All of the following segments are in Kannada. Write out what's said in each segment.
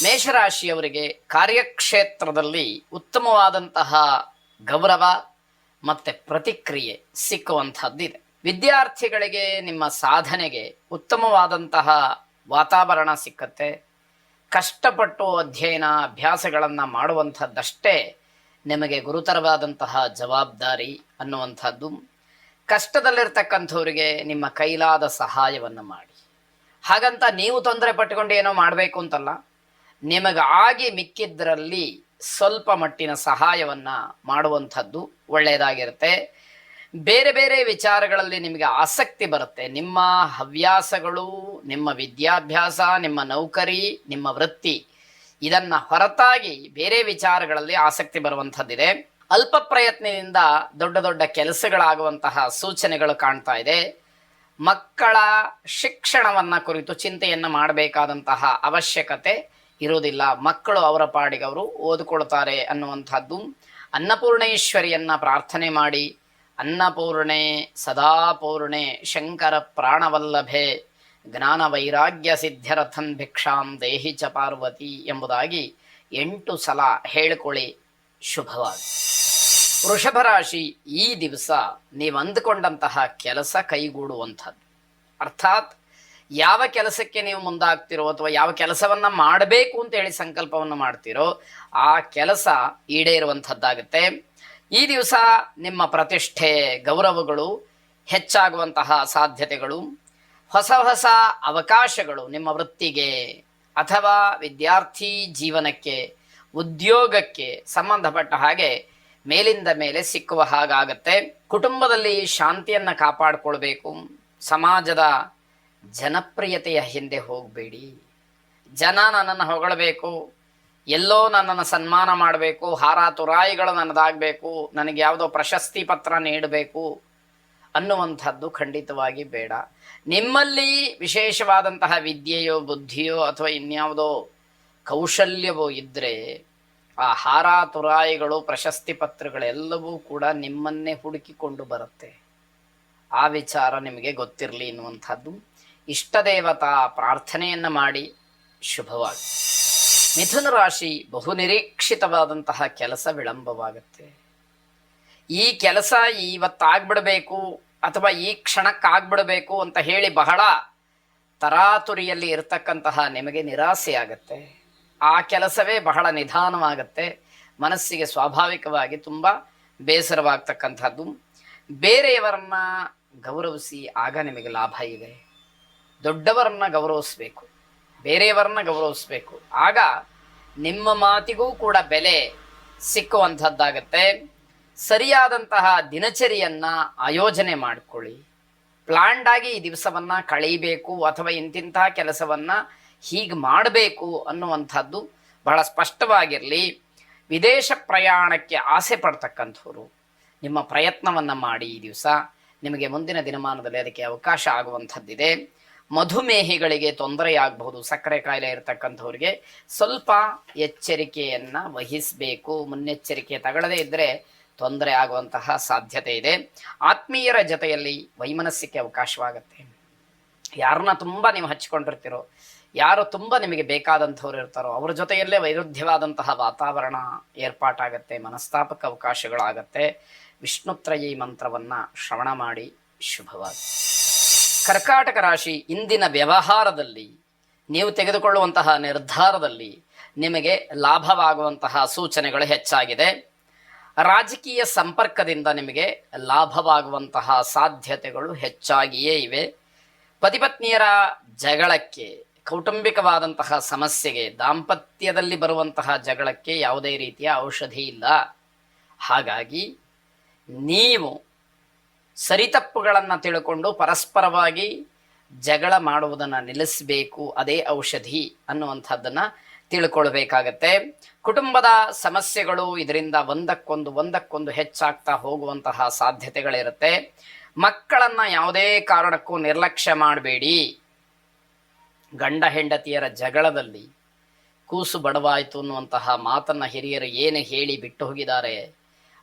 ಮೇಷರಾಶಿಯವರಿಗೆ ಕಾರ್ಯಕ್ಷೇತ್ರದಲ್ಲಿ ಉತ್ತಮವಾದಂತಹ ಗೌರವ ಮತ್ತೆ ಪ್ರತಿಕ್ರಿಯೆ ಸಿಕ್ಕುವಂಥದ್ದಿದೆ. ವಿದ್ಯಾರ್ಥಿಗಳಿಗೆ ನಿಮ್ಮ ಸಾಧನೆಗೆ ಉತ್ತಮವಾದಂತಹ ವಾತಾವರಣ ಸಿಕ್ಕತ್ತೆ. ಕಷ್ಟಪಟ್ಟು ಅಧ್ಯಯನ ಅಭ್ಯಾಸಗಳನ್ನು ಮಾಡುವಂಥದ್ದಷ್ಟೇ ನಿಮಗೆ ಗುರುತರವಾದಂತಹ ಜವಾಬ್ದಾರಿ ಅನ್ನುವಂಥದ್ದು. ಕಷ್ಟದಲ್ಲಿರ್ತಕ್ಕಂಥವ್ರಿಗೆ ನಿಮ್ಮ ಕೈಲಾದ ಸಹಾಯವನ್ನು ಮಾಡಿ. ಹಾಗಂತ ನೀವು ತೊಂದರೆ ಪಟ್ಟುಕೊಂಡು ಏನೋ ಮಾಡಬೇಕು ಅಂತಲ್ಲ, ನಿಮಗಾಗಿ ಮಿಕ್ಕಿದ್ರಲ್ಲಿ ಸ್ವಲ್ಪ ಮಟ್ಟಿನ ಸಹಾಯವನ್ನು ಮಾಡುವಂಥದ್ದು ಒಳ್ಳೆಯದಾಗಿರುತ್ತೆ. ಬೇರೆ ಬೇರೆ ವಿಚಾರಗಳಲ್ಲಿ ನಿಮಗೆ ಆಸಕ್ತಿ ಬರುತ್ತೆ. ನಿಮ್ಮ ಹವ್ಯಾಸಗಳು, ನಿಮ್ಮ ವಿದ್ಯಾಭ್ಯಾಸ, ನಿಮ್ಮ ನೌಕರಿ, ನಿಮ್ಮ ವೃತ್ತಿ ಇದನ್ನು ಹೊರತಾಗಿ ಬೇರೆ ವಿಚಾರಗಳಲ್ಲಿ ಆಸಕ್ತಿ ಬರುವಂಥದ್ದಿದೆ. ಅಲ್ಪ ಪ್ರಯತ್ನದಿಂದ ದೊಡ್ಡ ದೊಡ್ಡ ಕೆಲಸಗಳಾಗುವಂತಹ ಸೂಚನೆಗಳು ಕಾಣ್ತಾ ಇದೆ. ಮಕ್ಕಳ ಶಿಕ್ಷಣವನ್ನು ಕುರಿತು ಚಿಂತೆಯನ್ನು ಮಾಡಬೇಕಾದಂತಹ ಅವಶ್ಯಕತೆ ಇರುವುದಿಲ್ಲ. ಮಕ್ಕಳು ಅವರ ಪಾಡಿಗೆ ಅವರು ಓದಿಕೊಳ್ತಾರೆ ಅನ್ನುವಂಥದ್ದು. ಅನ್ನಪೂರ್ಣೇಶ್ವರಿಯನ್ನ ಪ್ರಾರ್ಥನೆ ಮಾಡಿ, ಅನ್ನಪೂರ್ಣೆ ಸದಾಪೂರ್ಣೆ ಶಂಕರ ಪ್ರಾಣವಲ್ಲಭೆ ಜ್ಞಾನ ವೈರಾಗ್ಯ ಸಿದ್ಧರಥನ್ ಭಿಕ್ಷಾಂ ದೇಹಿ ಚ ಪಾರ್ವತಿ ಎಂಬುದಾಗಿ 8 ಸಲ ಹೇಳಿಕೊಳ್ಳಿ. ಶುಭವಾಗಿ. ವೃಷಭ ರಾಶಿ, ಈ ದಿವಸ ನೀವು ಅಂದುಕೊಂಡಂತಹ ಕೆಲಸ ಕೈಗೂಡುವಂಥದ್ದು. ಅರ್ಥಾತ್ ಯಾವ ಕೆಲಸಕ್ಕೆ ನೀವು ಮುಂದಾಗ್ತಿರೋ ಅಥವಾ ಯಾವ ಕೆಲಸವನ್ನ ಮಾಡಬೇಕು ಅಂತ ಹೇಳಿ ಸಂಕಲ್ಪವನ್ನು ಮಾಡ್ತಿರೋ ಆ ಕೆಲಸ ಈಡೇರುವಂಥದ್ದಾಗುತ್ತೆ. ಈ ದಿವಸ ನಿಮ್ಮ ಪ್ರತಿಷ್ಠೆ, ಗೌರವಗಳು ಹೆಚ್ಚಾಗುವಂತಹ ಸಾಧ್ಯತೆಗಳು, ಹೊಸ ಹೊಸ ಅವಕಾಶಗಳು ನಿಮ್ಮ ವೃತ್ತಿಗೆ ಅಥವಾ ವಿದ್ಯಾರ್ಥಿ ಜೀವನಕ್ಕೆ, ಉದ್ಯೋಗಕ್ಕೆ ಸಂಬಂಧಪಟ್ಟ ಹಾಗೆ ಮೇಲಿಂದ ಮೇಲೆ ಸಿಕ್ಕುವ ಹಾಗಾಗತ್ತೆ. ಕುಟುಂಬದಲ್ಲಿ ಶಾಂತಿಯನ್ನು ಕಾಪಾಡಿಕೊಳ್ಬೇಕು. ಸಮಾಜದ ಜನಪ್ರಿಯತೆಯ ಹಿಂದೆ ಹೋಗಬೇಡಿ. ಜನ ನನ್ನನ್ನು ಹೊಗಳಬೇಕು, ಎಲ್ಲೋ ನನ್ನನ್ನು ಸನ್ಮಾನ ಮಾಡಬೇಕು, ಹಾರ ತುರಾಯಿಗಳು ನನ್ನದಾಗಬೇಕು, ನನಗೆ ಯಾವುದೋ ಪ್ರಶಸ್ತಿ ಪತ್ರ ನೀಡಬೇಕು ಅನ್ನುವಂಥದ್ದು ಖಂಡಿತವಾಗಿ ಬೇಡ. ನಿಮ್ಮಲ್ಲಿ ವಿಶೇಷವಾದಂತಹ ವಿದ್ಯೆಯೋ ಬುದ್ಧಿಯೋ ಅಥವಾ ಇನ್ಯಾವುದೋ ಕೌಶಲ್ಯವೋ ಇದ್ದರೆ ಆ ಹಾರ ತುರಾಯಿಗಳು, ಪ್ರಶಸ್ತಿ ಪತ್ರಗಳೆಲ್ಲವೂ ಕೂಡ ನಿಮ್ಮನ್ನೇ ಹುಡುಕಿಕೊಂಡು ಬರುತ್ತೆ. ಆ ವಿಚಾರ ನಿಮಗೆ ಗೊತ್ತಿರಲಿ ಎನ್ನುವಂಥದ್ದು. ಇಷ್ಟ ದೇವತಾ ಪ್ರಾರ್ಥನೆಯನ್ನು ಮಾಡಿ. ಶುಭವಾಗಿ. ಮಿಥುನ ರಾಶಿ, ಬಹುನಿರೀಕ್ಷಿತವಾದಂತಹ ಕೆಲಸ ವಿಳಂಬವಾಗುತ್ತೆ. ಈ ಕೆಲಸ ಇವತ್ತಾಗ್ಬಿಡಬೇಕು ಅಥವಾ ಈ ಕ್ಷಣಕ್ಕಾಗ್ಬಿಡಬೇಕು ಅಂತ ಹೇಳಿ ಬಹಳ ತರಾತುರಿಯಲ್ಲಿ ಇರತಕ್ಕಂತಹ ನಿಮಗೆ ನಿರಾಸೆ ಆಗತ್ತೆ. ಆ ಕೆಲಸವೇ ಬಹಳ ನಿಧಾನವಾಗತ್ತೆ. ಮನಸ್ಸಿಗೆ ಸ್ವಾಭಾವಿಕವಾಗಿ ತುಂಬ ಬೇಸರವಾಗ್ತಕ್ಕಂಥದ್ದು. ಬೇರೆಯವರನ್ನ ಗೌರವಿಸಿ, ಆಗ ನಿಮಗೆ ಲಾಭ ಇದೆ. ದೊಡ್ಡವರನ್ನ ಗೌರವಿಸ್ಬೇಕು, ಬೇರೆಯವರನ್ನ ಗೌರವಿಸ್ಬೇಕು, ಆಗ ನಿಮ್ಮ ಮಾತಿಗೂ ಕೂಡ ಬೆಲೆ ಸಿಕ್ಕುವಂಥದ್ದಾಗತ್ತೆ. ಸರಿಯಾದಂತಹ ದಿನಚರಿಯನ್ನ ಆಯೋಜನೆ ಮಾಡಿಕೊಳ್ಳಿ. ಪ್ಲಾನ್ಡ್ ಆಗಿ ಈ ದಿವಸವನ್ನ ಕಳೀಬೇಕು ಅಥವಾ ಇಂತಿಂತಹ ಕೆಲಸವನ್ನ ಹೀಗೆ ಮಾಡಬೇಕು ಅನ್ನುವಂಥದ್ದು ಬಹಳ ಸ್ಪಷ್ಟವಾಗಿರಲಿ. ವಿದೇಶ ಪ್ರಯಾಣಕ್ಕೆ ಆಸೆ ಪಡ್ತಕ್ಕಂಥವ್ರು ನಿಮ್ಮ ಪ್ರಯತ್ನವನ್ನು ಮಾಡಿ. ಈ ದಿವಸ ನಿಮಗೆ ಮುಂದಿನ ದಿನಮಾನದಲ್ಲಿ ಅದಕ್ಕೆ ಅವಕಾಶ ಆಗುವಂಥದ್ದಿದೆ. ಮಧುಮೇಹಿಗಳಿಗೆ ತೊಂದರೆಯಾಗಬಹುದು. ಸಕ್ಕರೆ ಕಾಯಿಲೆ ಇರತಕ್ಕಂಥವ್ರಿಗೆ ಸ್ವಲ್ಪ ಎಚ್ಚರಿಕೆಯನ್ನು ವಹಿಸಬೇಕು. ಮುನ್ನೆಚ್ಚರಿಕೆ ತಗೊಳ್ಳದೇ ಇದ್ದರೆ ತೊಂದರೆ ಆಗುವಂತಹ ಸಾಧ್ಯತೆ ಇದೆ. ಆತ್ಮೀಯರ ಜೊತೆಯಲ್ಲಿ ವೈಮನಸ್ಸಿಗೆ ಅವಕಾಶವಾಗುತ್ತೆ. ಯಾರನ್ನ ತುಂಬ ನೀವು ಹಚ್ಕೊಂಡಿರ್ತೀರೋ, ಯಾರು ತುಂಬ ನಿಮಗೆ ಬೇಕಾದಂಥವ್ರು ಇರ್ತಾರೋ ಅವ್ರ ಜೊತೆಯಲ್ಲೇ ವೈರುಧ್ಯವಾದಂತಹ ವಾತಾವರಣ ಏರ್ಪಾಟಾಗತ್ತೆ. ಮನಸ್ತಾಪಕ ಅವಕಾಶಗಳಾಗತ್ತೆ. ವಿಷ್ಣುತ್ರಯಿ ಮಂತ್ರವನ್ನು ಶ್ರವಣ ಮಾಡಿ. ಶುಭವಾಗಿ. ಕರ್ಕಾಟಕ ರಾಶಿ, ಇಂದಿನ ವ್ಯವಹಾರದಲ್ಲಿ ನೀವು ತೆಗೆದುಕೊಳ್ಳುವಂತಹ ನಿರ್ಧಾರದಲ್ಲಿ ನಿಮಗೆ ಲಾಭವಾಗುವಂತಹ ಸೂಚನೆಗಳು ಹೆಚ್ಚಾಗಿದೆ. ರಾಜಕೀಯ ಸಂಪರ್ಕದಿಂದ ನಿಮಗೆ ಲಾಭವಾಗುವಂತಹ ಸಾಧ್ಯತೆಗಳು ಹೆಚ್ಚಾಗಿಯೇ ಇವೆ. ಪತಿಪತ್ನಿಯರ ಜಗಳಕ್ಕೆ, ಕೌಟುಂಬಿಕವಾದಂತಹ ಸಮಸ್ಯೆಗೆ, ದಾಂಪತ್ಯದಲ್ಲಿ ಬರುವಂತಹ ಜಗಳಕ್ಕೆ ಯಾವುದೇ ರೀತಿಯ ಔಷಧಿ ಇಲ್ಲ. ಹಾಗಾಗಿ ನೀವು ಸರಿತಪ್ಪುಗಳನ್ನು ತಿಳ್ಕೊಂಡು ಪರಸ್ಪರವಾಗಿ ಜಗಳ ಮಾಡುವುದನ್ನು ನಿಲ್ಲಿಸಬೇಕು. ಅದೇ ಔಷಧಿ ಅನ್ನುವಂಥದ್ದನ್ನು ತಿಳ್ಕೊಳ್ಬೇಕಾಗತ್ತೆ. ಕುಟುಂಬದ ಸಮಸ್ಯೆಗಳು ಇದರಿಂದ ಒಂದಕ್ಕೊಂದು ಹೆಚ್ಚಾಗ್ತಾ ಹೋಗುವಂತಹ ಸಾಧ್ಯತೆಗಳಿರುತ್ತೆ. ಮಕ್ಕಳನ್ನು ಯಾವುದೇ ಕಾರಣಕ್ಕೂ ನಿರ್ಲಕ್ಷ್ಯ ಮಾಡಬೇಡಿ. ಗಂಡ ಹೆಂಡತಿಯರ ಜಗಳದಲ್ಲಿ ಕೂಸು ಬಡವಾಯಿತು ಅನ್ನುವಂತಹ ಮಾತನ್ನು ಹಿರಿಯರು ಏನು ಹೇಳಿ ಬಿಟ್ಟು ಹೋಗಿದ್ದಾರೆ,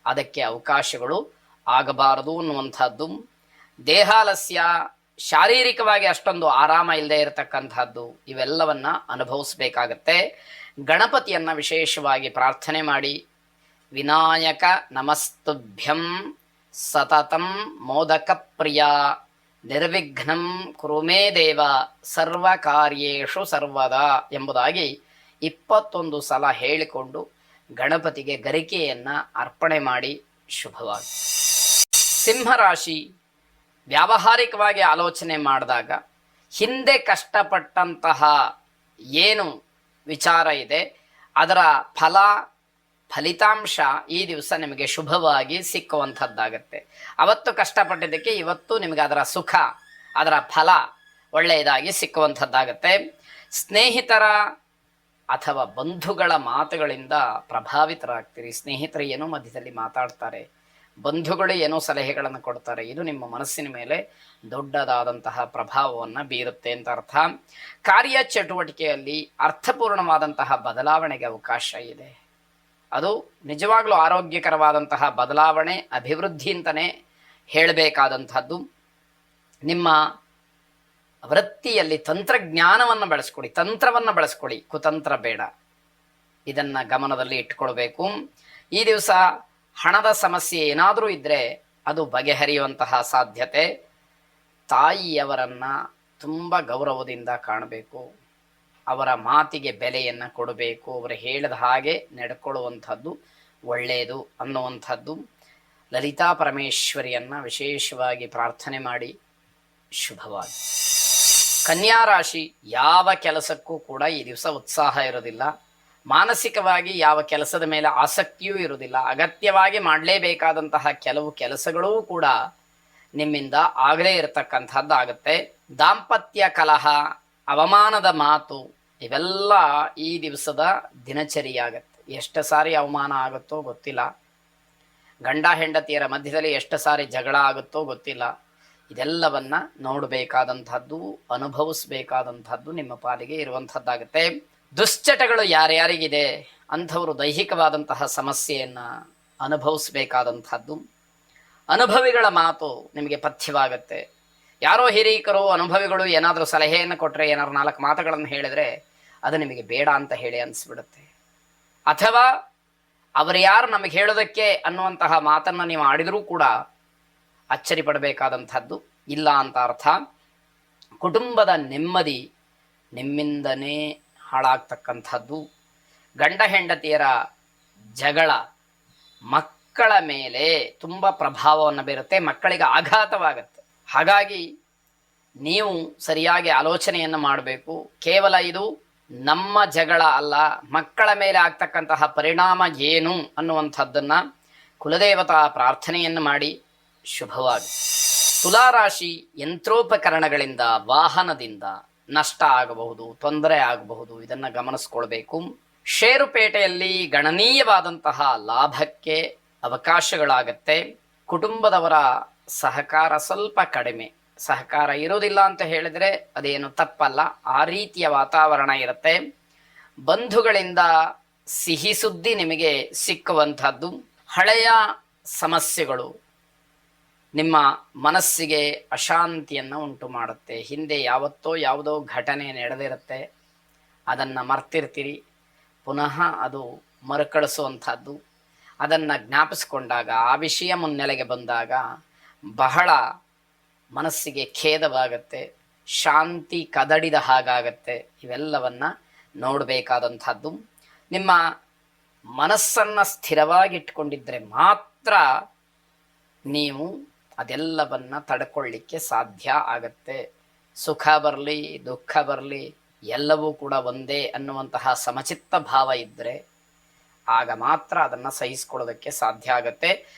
ಅದಕ್ಕೆ ಅವಕಾಶಗಳು ಆಗಬಾರದು ಅನ್ನುವಂಥದ್ದು. ದೇಹಾಲಸ್ಯ, ಶಾರೀರಿಕವಾಗಿ ಅಷ್ಟೊಂದು ಆರಾಮ ಇಲ್ಲದೆ ಇರತಕ್ಕಂಥದ್ದು, ಇವೆಲ್ಲವನ್ನ ಅನುಭವಿಸ್ಬೇಕಾಗತ್ತೆ. ಗಣಪತಿಯನ್ನು ವಿಶೇಷವಾಗಿ ಪ್ರಾರ್ಥನೆ ಮಾಡಿ, ವಿನಾಯಕ ನಮಸ್ತುಭ್ಯಂ ಸತತಂ ಮೋದಕ ಪ್ರಿಯ ನಿರ್ವಿಘ್ನಂ ಕುರು ಮೇ ದೇವ ಸರ್ವ ಕಾರ್ಯೇಷು ಸರ್ವದಾ ಎಂಬುದಾಗಿ 21 ಸಲ ಹೇಳಿಕೊಂಡು ಗಣಪತಿಗೆ ಗರಿಕೆಯನ್ನು ಅರ್ಪಣೆ ಮಾಡಿ ಶುಭವಾಗಿ. ಸಿಂಹರಾಶಿ ವ್ಯಾವಹಾರಿಕವಾಗಿ ಆಲೋಚನೆ ಮಾಡಿದಾಗ ಹಿಂದೆ ಕಷ್ಟಪಟ್ಟಂತಹ ಏನು ವಿಚಾರ ಇದೆ ಅದರ ಫಲಿತಾಂಶ ಈ ದಿವಸ ನಿಮಗೆ ಶುಭವಾಗಿ ಸಿಕ್ಕುವಂಥದ್ದಾಗತ್ತೆ. ಅವತ್ತು ಕಷ್ಟಪಟ್ಟಿದ್ದಕ್ಕೆ ಇವತ್ತು ನಿಮಗೆ ಅದರ ಸುಖ, ಅದರ ಫಲ ಒಳ್ಳೆಯದಾಗಿ ಸಿಕ್ಕುವಂಥದ್ದಾಗತ್ತೆ. ಸ್ನೇಹಿತರ ಅಥವಾ ಬಂಧುಗಳ ಮಾತುಗಳಿಂದ ಪ್ರಭಾವಿತರಾಗ್ತೀರಿ. ಸ್ನೇಹಿತರು ಏನೋ ಮಧ್ಯದಲ್ಲಿ ಮಾತಾಡ್ತಾರೆ, ಬಂಧುಗಳು ಏನೋ ಸಲಹೆಗಳನ್ನು ಕೊಡ್ತಾರೆ. ಇದು ನಿಮ್ಮ ಮನಸ್ಸಿನ ಮೇಲೆ ದೊಡ್ಡದಾದಂತಹ ಪ್ರಭಾವವನ್ನು ಬೀರುತ್ತೆ ಅಂತ ಅರ್ಥ. ಕಾರ್ಯಚಟುವಟಿಕೆಯಲ್ಲಿ ಅರ್ಥಪೂರ್ಣವಾದಂತಹ ಬದಲಾವಣೆಗೆ ಅವಕಾಶ ಇದೆ. ಅದು ನಿಜವಾಗ್ಲೂ ಆರೋಗ್ಯಕರವಾದಂತಹ ಬದಲಾವಣೆ, ಅಭಿವೃದ್ಧಿ ಅಂತಲೇ ಹೇಳಬೇಕಾದಂಥದ್ದು. ನಿಮ್ಮ ವೃತ್ತಿಯಲ್ಲಿ ತಂತ್ರಜ್ಞಾನವನ್ನು ಬೆಳೆಸ್ಕೊಡಿ, ತಂತ್ರವನ್ನು ಬೆಳೆಸ್ಕೊಡಿ, ಕುತಂತ್ರ ಬೇಡ. ಇದನ್ನು ಗಮನದಲ್ಲಿ ಇಟ್ಕೊಳ್ಬೇಕು. ಈ ದಿವಸ ಹಣದ ಸಮಸ್ಯೆ ಏನಾದರೂ ಇದ್ದರೆ ಅದು ಬಗೆಹರಿಯುವಂತಹ ಸಾಧ್ಯತೆ. ತಾಯಿಯವರನ್ನು ತುಂಬ ಗೌರವದಿಂದ ಕಾಣಬೇಕು, ಅವರ ಮಾತಿಗೆ ಬೆಲೆಯನ್ನು ಕೊಡಬೇಕು, ಅವರು ಹೇಳಿದ ಹಾಗೆ ನಡ್ಕೊಳ್ಳುವಂಥದ್ದು ಒಳ್ಳೆಯದು ಅನ್ನುವಂಥದ್ದು. ಲಲಿತಾ ಪರಮೇಶ್ವರಿಯನ್ನು ವಿಶೇಷವಾಗಿ ಪ್ರಾರ್ಥನೆ ಮಾಡಿ ಶುಭವಾಗಿ. ಕನ್ಯಾ ರಾಶಿ ಯಾವ ಕೆಲಸಕ್ಕೂ ಕೂಡ ಈ ದಿವಸ ಉತ್ಸಾಹ ಇರೋದಿಲ್ಲ. ಮಾನಸಿಕವಾಗಿ ಯಾವ ಕೆಲಸದ ಮೇಲೆ ಆಸಕ್ತಿಯೂ ಇರುವುದಿಲ್ಲ. ಅಗತ್ಯವಾಗಿ ಮಾಡಲೇಬೇಕಾದಂತಹ ಕೆಲವು ಕೆಲಸಗಳೂ ಕೂಡ ನಿಮ್ಮಿಂದ ಆಗಲೇ ಇರತಕ್ಕಂಥದ್ದಾಗುತ್ತೆ. ದಾಂಪತ್ಯ ಕಲಹ, ಅವಮಾನದ ಮಾತು ಇವೆಲ್ಲ ಈ ದಿವಸದ ದಿನಚರಿಯಾಗತ್ತೆ. ಎಷ್ಟು ಸಾರಿ ಅವಮಾನ ಆಗುತ್ತೋ ಗೊತ್ತಿಲ್ಲ, ಗಂಡ ಹೆಂಡತಿಯರ ಮಧ್ಯದಲ್ಲಿ ಎಷ್ಟು ಸಾರಿ ಜಗಳ ಆಗುತ್ತೋ ಗೊತ್ತಿಲ್ಲ. ಇದೆಲ್ಲವನ್ನ ನೋಡಬೇಕಾದಂಥದ್ದು, ಅನುಭವಿಸಬೇಕಾದಂಥದ್ದು ನಿಮ್ಮ ಪಾಲಿಗೆ ಇರುವಂಥದ್ದಾಗುತ್ತೆ. ದುಶ್ಚಟಗಳು ಯಾರ್ಯಾರಿಗಿದೆ ಅಂಥವರು ದೈಹಿಕವಾದಂತಹ ಸಮಸ್ಯೆಯನ್ನು ಅನುಭವಿಸಬೇಕಾದಂಥದ್ದು. ಅನುಭವಿಗಳ ಮಾತು ನಿಮಗೆ ಪಥ್ಯವಾಗತ್ತೆ. ಯಾರೋ ಹಿರೀಕರು ಅನುಭವಿಗಳು ಏನಾದರೂ ಸಲಹೆಯನ್ನು ಕೊಟ್ಟರೆ, ಏನಾದ್ರು 4 ಮಾತುಗಳನ್ನು ಹೇಳಿದರೆ ಅದು ನಿಮಗೆ ಬೇಡ ಅಂತ ಹೇಳಿ ಅನಿಸ್ಬಿಡುತ್ತೆ. ಅಥವಾ ಅವರು ಯಾರು ನಮಗೆ ಹೇಳೋದಕ್ಕೆ ಅನ್ನುವಂತಹ ಮಾತನ್ನು ನೀವು ಆಡಿದರೂ ಕೂಡ ಅಚ್ಚರಿ ಪಡಬೇಕಾದಂಥದ್ದು ಇಲ್ಲ ಅಂತ ಅರ್ಥ. ಕುಟುಂಬದ ನೆಮ್ಮದಿ ನಿಮ್ಮಿಂದನೇ ಹಾಳಾಗ್ತಕ್ಕಂಥದ್ದು. ಗಂಡ ಹೆಂಡತಿಯರ ಜಗಳ ಮಕ್ಕಳ ಮೇಲೆ ತುಂಬ ಪ್ರಭಾವವನ್ನು ಬೀರುತ್ತೆ, ಮಕ್ಕಳಿಗೆ ಆಘಾತವಾಗುತ್ತೆ. ಹಾಗಾಗಿ ನೀವು ಸರಿಯಾಗಿ ಆಲೋಚನೆಯನ್ನು ಮಾಡಬೇಕು. ಕೇವಲ ಇದು ನಮ್ಮ ಜಗಳ ಅಲ್ಲ, ಮಕ್ಕಳ ಮೇಲೆ ಆಗ್ತಕ್ಕಂತಹ ಪರಿಣಾಮ ಏನು ಅನ್ನುವಂಥದ್ದನ್ನು ಕುಲದೇವತಾ ಪ್ರಾರ್ಥನೆಯನ್ನು ಮಾಡಿ ಶುಭವಾಗಿ. ತುಲಾರಾಶಿ ಯಂತ್ರೋಪಕರಣಗಳಿಂದ, ವಾಹನದಿಂದ ನಷ್ಟ ಆಗಬಹುದು, ತೊಂದರೆ ಆಗಬಹುದು. ಇದನ್ನು ಗಮನಿಸ್ಕೊಳ್ಬೇಕು. ಷೇರುಪೇಟೆಯಲ್ಲಿ ಗಣನೀಯವಾದಂತಹ ಲಾಭಕ್ಕೆ ಅವಕಾಶಗಳಾಗತ್ತೆ. ಕುಟುಂಬದವರ ಸಹಕಾರ ಸ್ವಲ್ಪ ಕಡಿಮೆ. ಸಹಕಾರ ಇರೋದಿಲ್ಲ ಅಂತ ಹೇಳಿದರೆ ಅದೇನು ತಪ್ಪಲ್ಲ, ಆ ರೀತಿಯ ವಾತಾವರಣ ಇರುತ್ತೆ. ಬಂಧುಗಳಿಂದ ಸಿಹಿ ಸುದ್ದಿ ನಿಮಗೆ ಸಿಕ್ಕುವಂಥದ್ದು. ಹಳೆಯ ಸಮಸ್ಯೆಗಳು ನಿಮ್ಮ ಮನಸ್ಸಿಗೆ ಅಶಾಂತಿಯನ್ನು ಉಂಟು ಮಾಡುತ್ತೆ. ಹಿಂದೆ ಯಾವತ್ತೋ ಯಾವುದೋ ಘಟನೆ ನಡೆದಿರುತ್ತೆ, ಅದನ್ನು ಮರ್ತಿರ್ತೀರಿ. ಪುನಃ ಅದು ಮರುಕಳಿಸುವಂಥದ್ದು. ಅದನ್ನು ಜ್ಞಾಪಿಸ್ಕೊಂಡಾಗ, ಆ ವಿಷಯ ಮುನ್ನೆಲೆಗೆ ಬಂದಾಗ ಬಹಳ ಮನಸ್ಸಿಗೆ ಖೇದವಾಗತ್ತೆ, ಶಾಂತಿ ಕದಡಿದ ಹಾಗಾಗತ್ತೆ. ಇವೆಲ್ಲವನ್ನು ನೋಡಬೇಕಾದಂಥದ್ದು. ನಿಮ್ಮ ಮನಸ್ಸನ್ನು ಸ್ಥಿರವಾಗಿಟ್ಕೊಂಡಿದ್ದರೆ ಮಾತ್ರ ನೀವು ಅದೆಲ್ಲವನ್ನು ತಡ್ಕೊಳ್ಳಿಕ್ಕೆ ಸಾಧ್ಯ ಆಗತ್ತೆ. ಸುಖ ಬರಲಿ ದುಃಖ ಬರಲಿ ಎಲ್ಲವೂ ಕೂಡ ಒಂದೇ ಅನ್ನುವಂತಹ ಸಮಚಿತ್ತ ಭಾವ ಇದ್ದರೆ ಆಗ ಮಾತ್ರ ಅದನ್ನು ಸಹಿಸ್ಕೊಳ್ಳೋದಕ್ಕೆ ಸಾಧ್ಯ ಆಗತ್ತೆ.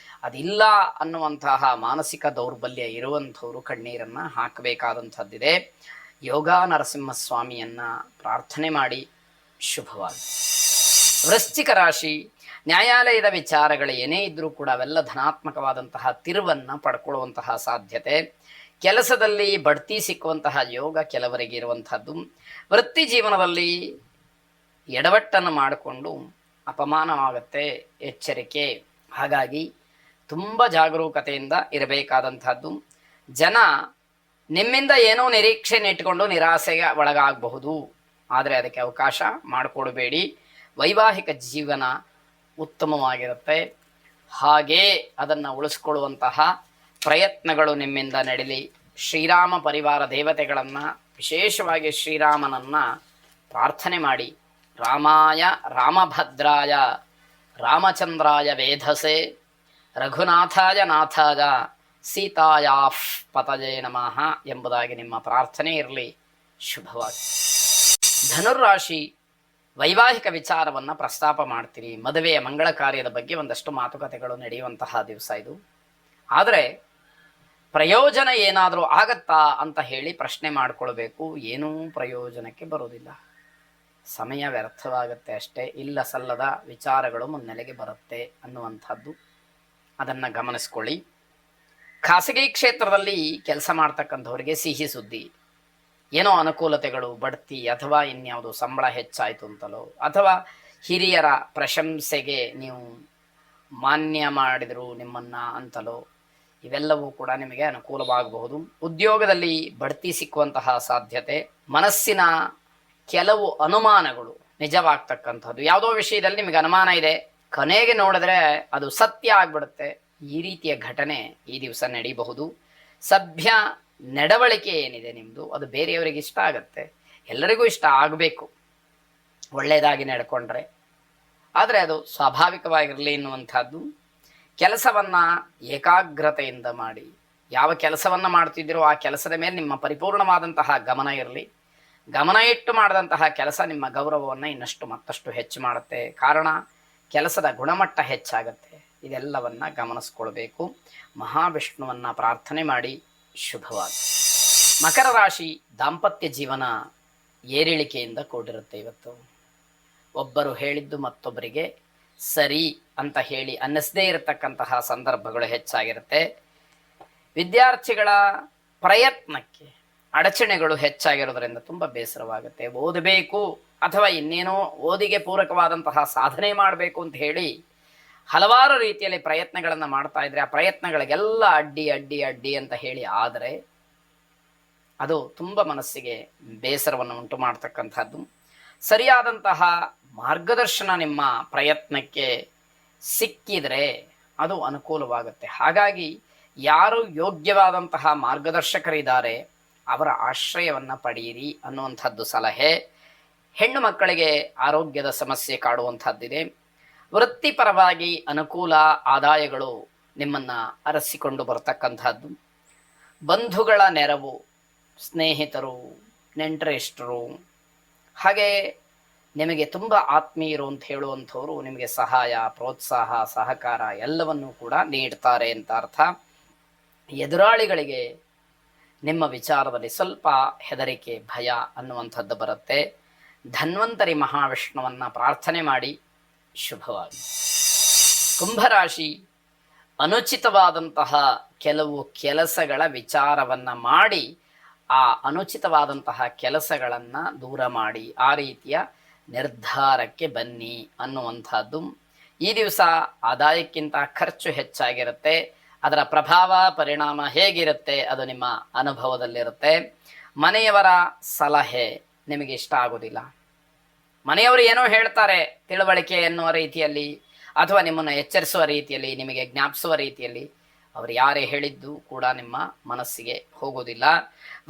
ಅದಿಲ್ಲ ಅನ್ನುವಂತಹ ಮಾನಸಿಕ ದೌರ್ಬಲ್ಯ ಇರುವಂಥವರು ಕಣ್ಣೀರನ್ನು ಹಾಕಬೇಕಾದಂಥದ್ದಿದೆ. ಯೋಗ ನರಸಿಂಹಸ್ವಾಮಿಯನ್ನು ಪ್ರಾರ್ಥನೆ ಮಾಡಿ ಶುಭವಾಗಿ. ವೃಶ್ಚಿಕ ರಾಶಿ ನ್ಯಾಯಾಲಯದ ವಿಚಾರಗಳು ಏನೇ ಇದ್ದರೂ ಕೂಡ ಅವೆಲ್ಲ ಧನಾತ್ಮಕವಾದಂತಹ ತಿರುವನ್ನು ಪಡ್ಕೊಳ್ಳುವಂತಹ ಸಾಧ್ಯತೆ. ಕೆಲಸದಲ್ಲಿ ಬಡ್ತಿ ಸಿಕ್ಕುವಂತಹ ಯೋಗ ಕೆಲವರಿಗೆ ಇರುವಂಥದ್ದು. ವೃತ್ತಿ ಜೀವನದಲ್ಲಿ ಎಡವಟ್ಟನ್ನು ಮಾಡಿಕೊಂಡು ಅಪಮಾನವಾಗುತ್ತೆ, ಎಚ್ಚರಿಕೆ. ಹಾಗಾಗಿ ತುಂಬ ಜಾಗರೂಕತೆಯಿಂದ ಇರಬೇಕಾದಂಥದ್ದು. ಜನ ನಿಮ್ಮಿಂದ ಏನೋ ನಿರೀಕ್ಷೆಯನ್ನು ಇಟ್ಕೊಂಡು ನಿರಾಸೆಗೆ ಒಳಗಾಗಬಹುದು, ಆದರೆ ಅದಕ್ಕೆ ಅವಕಾಶ ಮಾಡಿಕೊಡಬೇಡಿ. ವೈವಾಹಿಕ ಜೀವನ ಉತ್ತಮವಾಗಿರುತ್ತೆ. ಹಾಗೇ ಅದನ್ನು ಉಳಿಸ್ಕೊಳ್ಳುವಂತಹ ಪ್ರಯತ್ನಗಳು ನಿಮ್ಮಿಂದ ನಡೀಲಿ. ಶ್ರೀರಾಮ ಪರಿವಾರ ದೇವತೆಗಳನ್ನು, ವಿಶೇಷವಾಗಿ ಶ್ರೀರಾಮನನ್ನು ಪ್ರಾರ್ಥನೆ ಮಾಡಿ. ರಾಮಾಯ ರಾಮಭದ್ರಾಯ ರಾಮಚಂದ್ರಾಯ ವೇಧಸೆ ರಘುನಾಥಾಯ ನಾಥಾಯ ಸೀತಾಯಾಫ್ ಪತಜೇ ನಮಃ ಎಂಬುದಾಗಿ ನಿಮ್ಮ ಪ್ರಾರ್ಥನೆ ಇರಲಿ. ಶುಭವಾಗಿ. ಧನುರ್ರಾಶಿ ವೈವಾಹಿಕ ವಿಚಾರವನ್ನು ಪ್ರಸ್ತಾಪ ಮಾಡ್ತೀರಿ. ಮದುವೆಯ ಮಂಗಳ ಕಾರ್ಯದ ಬಗ್ಗೆ ಒಂದಷ್ಟು ಮಾತುಕತೆಗಳು ನಡೆಯುವಂತಹ ದಿವಸ ಇದು. ಆದರೆ ಪ್ರಯೋಜನ ಏನಾದರೂ ಆಗತ್ತಾ ಅಂತ ಹೇಳಿ ಪ್ರಶ್ನೆ ಮಾಡಿಕೊಳ್ಬೇಕು. ಏನೂ ಪ್ರಯೋಜನಕ್ಕೆ ಬರೋದಿಲ್ಲ, ಸಮಯ ವ್ಯರ್ಥವಾಗುತ್ತೆ ಅಷ್ಟೇ. ಇಲ್ಲ ಸಲ್ಲದ ವಿಚಾರಗಳು ಮುನ್ನೆಲೆಗೆ ಬರುತ್ತೆ ಅನ್ನುವಂಥದ್ದು, ಅದನ್ನು ಗಮನಿಸ್ಕೊಳ್ಳಿ. ಖಾಸಗಿ ಕ್ಷೇತ್ರದಲ್ಲಿ ಕೆಲಸ ಮಾಡ್ತಕ್ಕಂಥವ್ರಿಗೆ ಸಿಹಿ ಸುದ್ದಿ, ಏನೋ ಅನುಕೂಲತೆಗಳು, ಬಡ್ತಿ ಅಥವಾ ಇನ್ಯಾವುದು ಸಂಬಳ ಹೆಚ್ಚಾಯಿತು ಅಂತಲೋ, ಅಥವಾ ಹಿರಿಯರ ಪ್ರಶಂಸೆಗೆ ನೀವು ಮಾನ್ಯ ಮಾಡಿದರು ನಿಮ್ಮನ್ನ ಅಂತಲೋ, ಇವೆಲ್ಲವೂ ಕೂಡ ನಿಮಗೆ ಅನುಕೂಲವಾಗಬಹುದು. ಉದ್ಯೋಗದಲ್ಲಿ ಬಡ್ತಿ ಸಿಕ್ಕುವಂತಹ ಸಾಧ್ಯತೆ, ಮನಸ್ಸಿನ ಕೆಲವು ಅನುಮಾನಗಳು ನಿಜವಾಗ್ತಕ್ಕಂಥದ್ದು. ಯಾವುದೋ ವಿಷಯದಲ್ಲಿ ನಿಮಗೆ ಅನುಮಾನ ಇದೆ, ಕೊನೆಗೆ ನೋಡಿದ್ರೆ ಅದು ಸತ್ಯ ಆಗ್ಬಿಡುತ್ತೆ. ಈ ರೀತಿಯ ಘಟನೆ ಈ ದಿವಸ ನಡೀಬಹುದು. ಸಭ್ಯ ನಡವಳಿಕೆ ಏನಿದೆ ನಿಮ್ಮದು, ಅದು ಬೇರೆಯವರಿಗೆ ಇಷ್ಟ ಆಗತ್ತೆ, ಎಲ್ಲರಿಗೂ ಇಷ್ಟ ಆಗಬೇಕು ಒಳ್ಳೆಯದಾಗಿ ನಡ್ಕೊಂಡ್ರೆ. ಆದರೆ ಅದು ಸ್ವಾಭಾವಿಕವಾಗಿರಲಿ ಎನ್ನುವಂಥದ್ದು. ಕೆಲಸವನ್ನು ಏಕಾಗ್ರತೆಯಿಂದ ಮಾಡಿ. ಯಾವ ಕೆಲಸವನ್ನು ಮಾಡ್ತಿದ್ದೀರೋ ಆ ಕೆಲಸದ ಮೇಲೆ ನಿಮ್ಮ ಪರಿಪೂರ್ಣವಾದಂತಹ ಗಮನ ಇರಲಿ. ಗಮನ ಇಟ್ಟು ಮಾಡಿದಂತಹ ಕೆಲಸ ನಿಮ್ಮ ಗೌರವವನ್ನು ಇನ್ನಷ್ಟು ಮತ್ತಷ್ಟು ಹೆಚ್ಚು ಮಾಡುತ್ತೆ. ಕಾರಣ ಕೆಲಸದ ಗುಣಮಟ್ಟ ಹೆಚ್ಚಾಗತ್ತೆ. ಇದೆಲ್ಲವನ್ನು ಗಮನಿಸ್ಕೊಳ್ಬೇಕು. ಮಹಾವಿಷ್ಣುವನ್ನು ಪ್ರಾರ್ಥನೆ ಮಾಡಿ. ಶುಭವಾಗಿ. ಮಕರ ರಾಶಿ ದಾಂಪತ್ಯ ಜೀವನ ಏರಿಳಿಕೆಯಿಂದ ಕೂಡಿರುತ್ತೆ. ಇವತ್ತು ಒಬ್ಬರು ಹೇಳಿದ್ದು ಮತ್ತೊಬ್ಬರಿಗೆ ಸರಿ ಅಂತ ಹೇಳಿ ಅನ್ನಿಸದೇ ಇರತಕ್ಕಂತಹ ಸಂದರ್ಭಗಳು ಹೆಚ್ಚಾಗಿರುತ್ತೆ. ವಿದ್ಯಾರ್ಥಿಗಳ ಪ್ರಯತ್ನಕ್ಕೆ ಅಡಚಣೆಗಳು ಹೆಚ್ಚಾಗಿರೋದ್ರಿಂದ ತುಂಬ ಬೇಸರವಾಗುತ್ತೆ. ಓದಬೇಕು ಅಥವಾ ಇನ್ನೇನೋ ಓದಿಗೆ ಪೂರಕವಾದಂತಹ ಸಾಧನೆ ಮಾಡಬೇಕು ಅಂತ ಹೇಳಿ ಹಲವಾರು ರೀತಿಯಲ್ಲಿ ಪ್ರಯತ್ನಗಳನ್ನು ಮಾಡ್ತಾ ಇದ್ರೆ ಆ ಪ್ರಯತ್ನಗಳಿಗೆಲ್ಲ ಅಡ್ಡಿ ಅಡ್ಡಿ ಅಡ್ಡಿ ಅಂತ ಹೇಳಿ ಆದರೆ ಅದು ತುಂಬ ಮನಸ್ಸಿಗೆ ಬೇಸರವನ್ನು ಉಂಟು ಮಾಡ್ತಕ್ಕಂಥದ್ದು. ಸರಿಯಾದಂತಹ ಮಾರ್ಗದರ್ಶನ ನಿಮ್ಮ ಪ್ರಯತ್ನಕ್ಕೆ ಸಿಕ್ಕಿದರೆ ಅದು ಅನುಕೂಲವಾಗುತ್ತೆ. ಹಾಗಾಗಿ ಯಾರು ಯೋಗ್ಯವಾದಂತಹ ಮಾರ್ಗದರ್ಶಕರಿದ್ದಾರೆ ಅವರ ಆಶ್ರಯವನ್ನು ಪಡೆಯಿರಿ ಅನ್ನುವಂಥದ್ದು ಸಲಹೆ. ಹೆಣ್ಣು ಮಕ್ಕಳಿಗೆ ಆರೋಗ್ಯದ ಸಮಸ್ಯೆ ಕಾಡುವಂಥದ್ದಿದೆ. ವೃತ್ತಿಪರವಾಗಿ ಅನುಕೂಲ ಆದಾಯಗಳು ನಿಮ್ಮನ್ನು ಅರಸಿಕೊಂಡು ಬರ್ತಕ್ಕಂಥದ್ದು. ಬಂಧುಗಳ ನೆರವು, ಸ್ನೇಹಿತರು, ನೆಂಟರಿಷ್ಟರು, ಹಾಗೆ ನಿಮಗೆ ತುಂಬ ಆತ್ಮೀಯರು ಅಂತ ಹೇಳುವಂಥವರು ನಿಮಗೆ ಸಹಾಯ, ಪ್ರೋತ್ಸಾಹ, ಸಹಕಾರ ಎಲ್ಲವನ್ನೂ ಕೂಡ ನೀಡ್ತಾರೆ ಅಂತ ಅರ್ಥ. ಎದುರಾಳಿಗಳಿಗೆ ನಿಮ್ಮ ವಿಚಾರದಲ್ಲಿ ಸ್ವಲ್ಪ ಹೆದರಿಕೆ, ಭಯ ಅನ್ನುವಂಥದ್ದು ಬರುತ್ತೆ. ಧನ್ವಂತರಿ ಮಹಾವಿಷ್ಣುವನ್ನು ಪ್ರಾರ್ಥನೆ ಮಾಡಿ. ಶುಭವಾಗಿ. ಕುಂಭರಾಶಿ ಅನುಚಿತವಾದಂತಹ ಕೆಲವು ಕೆಲಸಗಳ ವಿಚಾರವನ್ನು ಮಾಡಿ ಆ ಅನುಚಿತವಾದಂತಹ ಕೆಲಸಗಳನ್ನು ದೂರ ಮಾಡಿ ಆ ರೀತಿಯ ನಿರ್ಧಾರಕ್ಕೆ ಬನ್ನಿ ಅನ್ನುವಂಥದ್ದು. ಈ ದಿವಸ ಆದಾಯಕ್ಕಿಂತ ಖರ್ಚು ಹೆಚ್ಚಾಗಿರುತ್ತೆ. ಅದರ ಪ್ರಭಾವ ಪರಿಣಾಮ ಹೇಗಿರುತ್ತೆ ಅದು ನಿಮ್ಮ ಅನುಭವದಲ್ಲಿರುತ್ತೆ. ಮನೆಯವರ ಸಲಹೆ ನಿಮಗೆ ಇಷ್ಟ ಆಗೋದಿಲ್ಲ. ಮನೆಯವರು ಏನೋ ಹೇಳ್ತಾರೆ ತಿಳುವಳಿಕೆ ಎನ್ನುವ ರೀತಿಯಲ್ಲಿ ಅಥವಾ ನಿಮ್ಮನ್ನು ಎಚ್ಚರಿಸುವ ರೀತಿಯಲ್ಲಿ, ನಿಮಗೆ ಜ್ಞಾಪಿಸುವ ರೀತಿಯಲ್ಲಿ, ಅವರು ಯಾರೇ ಹೇಳಿದ್ದು ಕೂಡ ನಿಮ್ಮ ಮನಸ್ಸಿಗೆ ಹೋಗೋದಿಲ್ಲ.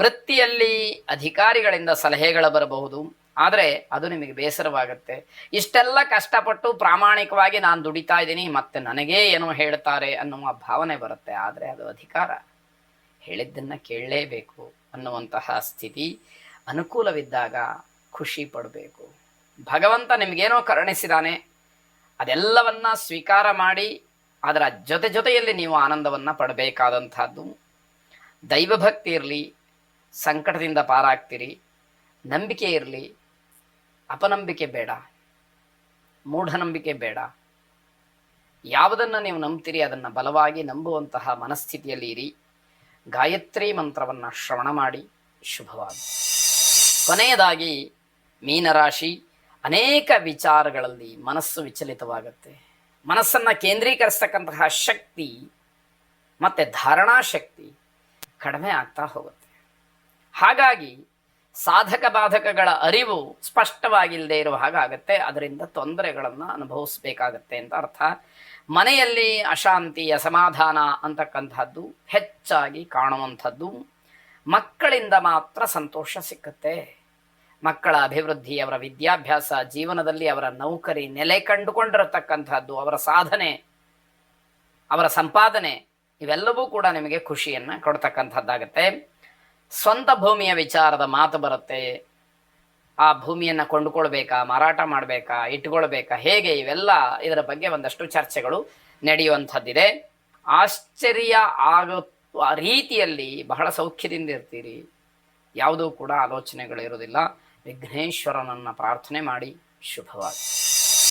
ವೃತ್ತಿಯಲ್ಲಿ ಅಧಿಕಾರಿಗಳಿಂದ ಸಲಹೆಗಳು ಬರಬಹುದು, ಆದರೆ ಅದು ನಿಮಗೆ ಬೇಸರವಾಗುತ್ತೆ. ಇಷ್ಟೆಲ್ಲ ಕಷ್ಟಪಟ್ಟು ಪ್ರಾಮಾಣಿಕವಾಗಿ ನಾನು ದುಡಿತಾ ಇದ್ದೀನಿ, ಮತ್ತೆ ನನಗೇ ಏನೋ ಹೇಳ್ತಾರೆ ಅನ್ನುವ ಭಾವನೆ ಬರುತ್ತೆ. ಆದರೆ ಅದು ಅಧಿಕಾರ, ಹೇಳಿದ್ದನ್ನು ಕೇಳಲೇಬೇಕು ಅನ್ನುವಂತಹ ಸ್ಥಿತಿ. ಅನುಕೂಲವಿದ್ದಾಗ ಖುಷಿ ಪಡಬೇಕು. ಭಗವಂತ ನಿಮಗೇನೋ ಕರುಣಿಸಿದಾನೆ, ಅದೆಲ್ಲವನ್ನ ಸ್ವೀಕಾರ ಮಾಡಿ ಅದರ ಜೊತೆಯಲ್ಲಿ ನೀವು ಆನಂದವನ್ನು ಪಡಬೇಕಾದಂಥದ್ದು. ದೈವಭಕ್ತಿ ಇರಲಿ, ಸಂಕಟದಿಂದ ಪಾರಾಗ್ತೀರಿ. ನಂಬಿಕೆ ಇರಲಿ, ಅಪನಂಬಿಕೆ ಬೇಡ, ಮೂಢನಂಬಿಕೆ ಬೇಡ. ಯಾವುದನ್ನು ನೀವು ನಂಬ್ತೀರಿ ಅದನ್ನು ಬಲವಾಗಿ ನಂಬುವಂತಹ ಮನಸ್ಥಿತಿಯಲ್ಲಿ ಇರಿ. ಗಾಯತ್ರಿ ಮಂತ್ರವನ್ನು ಶ್ರವಣ ಮಾಡಿ. ಶುಭವಾಗಿ. ಕೊನೆಯದಾಗಿ ಮೀನರಾಶಿ ಅನೇಕ ವಿಚಾರಗಳಲ್ಲಿ ಮನಸ್ಸು ವಿಚಲಿತವಾಗುತ್ತೆ. ಮನಸ್ಸನ್ನು ಕೇಂದ್ರೀಕರಿಸ್ತಕ್ಕಂತಹ ಶಕ್ತಿ ಮತ್ತು ಧಾರಣಾ ಶಕ್ತಿ ಕಡಿಮೆ ಆಗ್ತಾ ಹೋಗುತ್ತೆ. ಹಾಗಾಗಿ ಸಾಧಕ ಬಾಧಕಗಳ ಅರಿವು ಸ್ಪಷ್ಟವಾಗಿಲ್ಲದೆ ಇರುವ ಹಾಗಾಗತ್ತೆ. ಅದರಿಂದ ತೊಂದರೆಗಳನ್ನು ಅನುಭವಿಸ್ಬೇಕಾಗತ್ತೆ ಅಂತ ಅರ್ಥ. ಮನೆಯಲ್ಲಿ ಅಶಾಂತಿ ಅಸಮಾಧಾನ ಅಂತಕ್ಕಂಥದ್ದು ಹೆಚ್ಚಾಗಿ ಕಾಣುವಂಥದ್ದು. ಮಕ್ಕಳಿಂದ ಮಾತ್ರ ಸಂತೋಷ ಸಿಕ್ಕತ್ತೆ. ಮಕ್ಕಳ ಅಭಿವೃದ್ಧಿ, ಅವರ ವಿದ್ಯಾಭ್ಯಾಸ, ಜೀವನದಲ್ಲಿ ಅವರ ನೌಕರಿ, ನೆಲೆ ಕಂಡುಕೊಂಡಿರತಕ್ಕಂಥದ್ದು, ಅವರ ಸಾಧನೆ, ಅವರ ಸಂಪಾದನೆ, ಇವೆಲ್ಲವೂ ಕೂಡ ನಿಮಗೆ ಖುಷಿಯನ್ನು ಕೊಡ್ತಕ್ಕಂಥದ್ದಾಗತ್ತೆ. ಸ್ವಂತ ಭೂಮಿಯ ವಿಚಾರದ ಮಾತು ಬರುತ್ತೆ. ಆ ಭೂಮಿಯನ್ನು ಕೊಂಡುಕೊಳ್ಬೇಕಾ, ಮಾರಾಟ ಮಾಡಬೇಕಾ, ಇಟ್ಕೊಳ್ಬೇಕಾ, ಹೇಗೆ, ಇವೆಲ್ಲ ಇದರ ಬಗ್ಗೆ ಒಂದಷ್ಟು ಚರ್ಚೆಗಳು ನಡೆಯುವಂಥದ್ದಿದೆ. ಆಶ್ಚರ್ಯ ಆಗುವ ರೀತಿಯಲ್ಲಿ ಬಹಳ ಸೌಖ್ಯದಿಂದ ಇರ್ತೀರಿ. ಯಾವುದೂ ಕೂಡ ಆಲೋಚನೆಗಳಿರುವುದಿಲ್ಲ. ವಿಘ್ನೇಶ್ವರನನ್ನು ಪ್ರಾರ್ಥನೆ ಮಾಡಿ. ಶುಭವಾಗಿ.